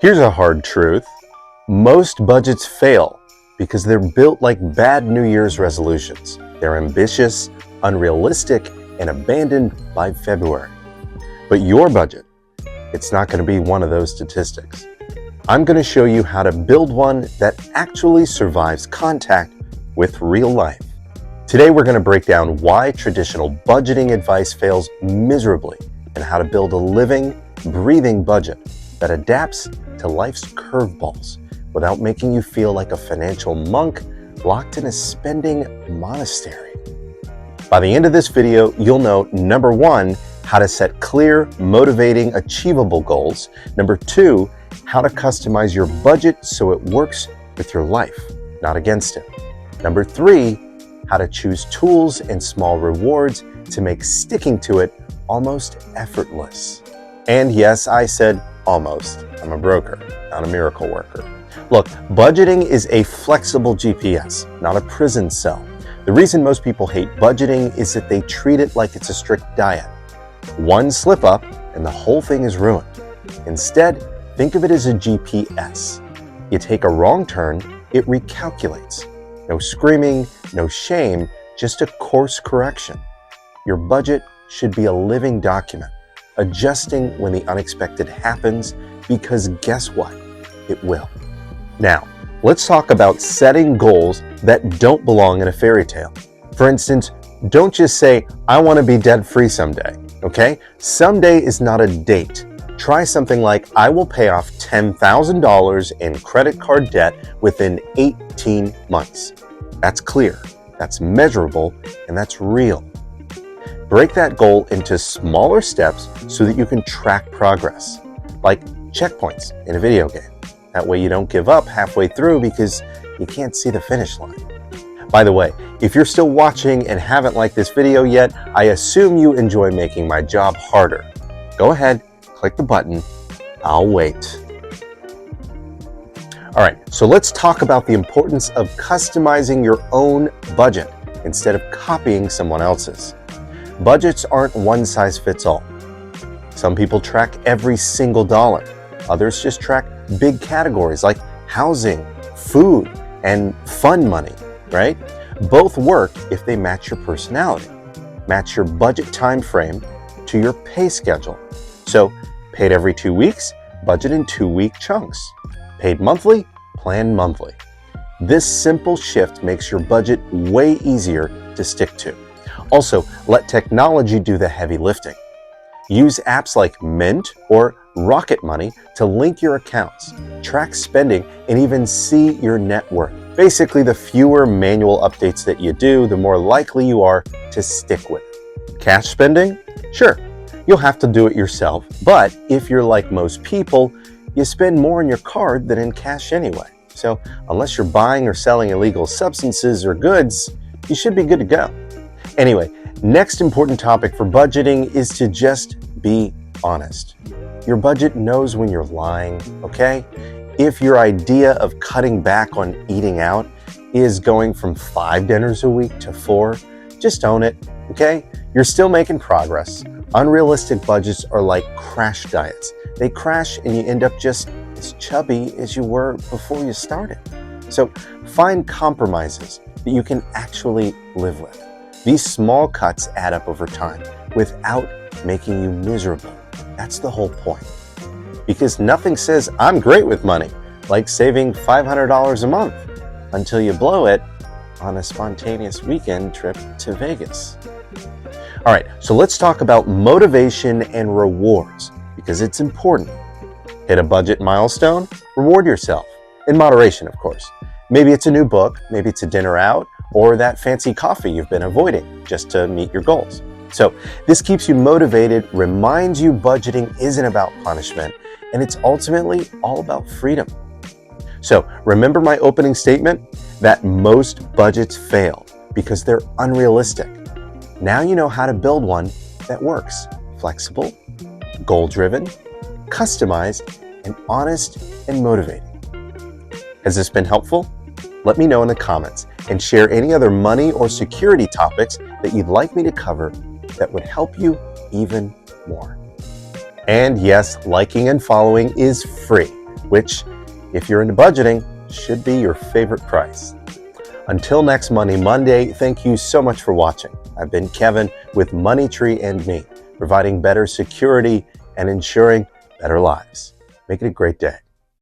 Here's a hard truth. Most budgets fail because they're built like bad New Year's resolutions. They're ambitious, unrealistic, and abandoned by February. But your budget, it's not going to be one of those statistics. I'm going to show you how to build one that actually survives contact with real life. Today, we're going to break down why traditional budgeting advice fails miserably and how to build a living, breathing budget that adapts to life's curveballs without making you feel like a financial monk locked in a spending monastery. By the end of this video, you'll know number 1, how to set clear, motivating, achievable goals. Number 2, how to customize your budget so it works with your life, not against it. Number 3, how to choose tools and small rewards to make sticking to it almost effortless. And yes, I said almost. I'm a broker, not a miracle worker. Look, budgeting is a flexible GPS, not a prison cell. The reason most people hate budgeting is that they treat it like it's a strict diet. One slip up and the whole thing is ruined. Instead, think of it as a GPS. You take a wrong turn, it recalculates. No screaming, no shame, just a course correction. Your budget should be a living document, adjusting when the unexpected happens, because guess what? It will. Now, let's talk about setting goals that don't belong in a fairy tale. For instance, don't just say, I want to be debt-free someday, okay? Someday is not a date. Try something like, I will pay off $10,000 in credit card debt within 18 months. That's clear, that's measurable, and that's real. Break that goal into smaller steps so that you can track progress, like checkpoints in a video game. That way you don't give up halfway through because you can't see the finish line. By the way, if you're still watching and haven't liked this video yet, I assume you enjoy making my job harder. Go ahead, click the button. I'll wait. All right, so let's talk about the importance of customizing your own budget instead of copying someone else's. Budgets aren't one size fits all. Some people track every single dollar. Others just track big categories like housing, food, and fun money, right? Both work if they match your personality. Match your budget time frame to your pay schedule. So, paid every 2 weeks, budget in 2-week chunks. Paid monthly, plan monthly. This simple shift makes your budget way easier to stick to. Also, let technology do the heavy lifting. Use apps like Mint or Rocket Money to link your accounts, track spending, and even see your net worth. Basically, the fewer manual updates that you do, the more likely you are to stick with it. Cash spending? Sure, you'll have to do it yourself, but if you're like most people, you spend more on your card than in cash anyway. So unless you're buying or selling illegal substances or goods, you should be good to go. Anyway, next important topic for budgeting is to just be honest. Your budget knows when you're lying, okay? If your idea of cutting back on eating out is going from 5 dinners a week to 4, just own it, okay? You're still making progress. Unrealistic budgets are like crash diets. They crash and you end up just as chubby as you were before you started. So find compromises that you can actually live with. These small cuts add up over time without making you miserable. That's the whole point. Because nothing says I'm great with money like saving $500 a month until you blow it on a spontaneous weekend trip to Vegas. All right, so let's talk about motivation and rewards because it's important. Hit a budget milestone, reward yourself. In moderation, of course. Maybe it's a new book, maybe it's a dinner out, or that fancy coffee you've been avoiding just to meet your goals. So this keeps you motivated, reminds you budgeting isn't about punishment, and it's ultimately all about freedom. So remember my opening statement that most budgets fail because they're unrealistic. Now you know how to build one that works. Flexible, goal-driven, customized, and honest and motivating. Has this been helpful? Let me know in the comments and share any other money or security topics that you'd like me to cover that would help you even more. And yes, liking and following is free. which, if you're into budgeting, should be your favorite price. Until next Money Monday, thank you so much for watching. I've been Kevin with moneytreeandme, providing better security and ensuring better lives. Make it a great day.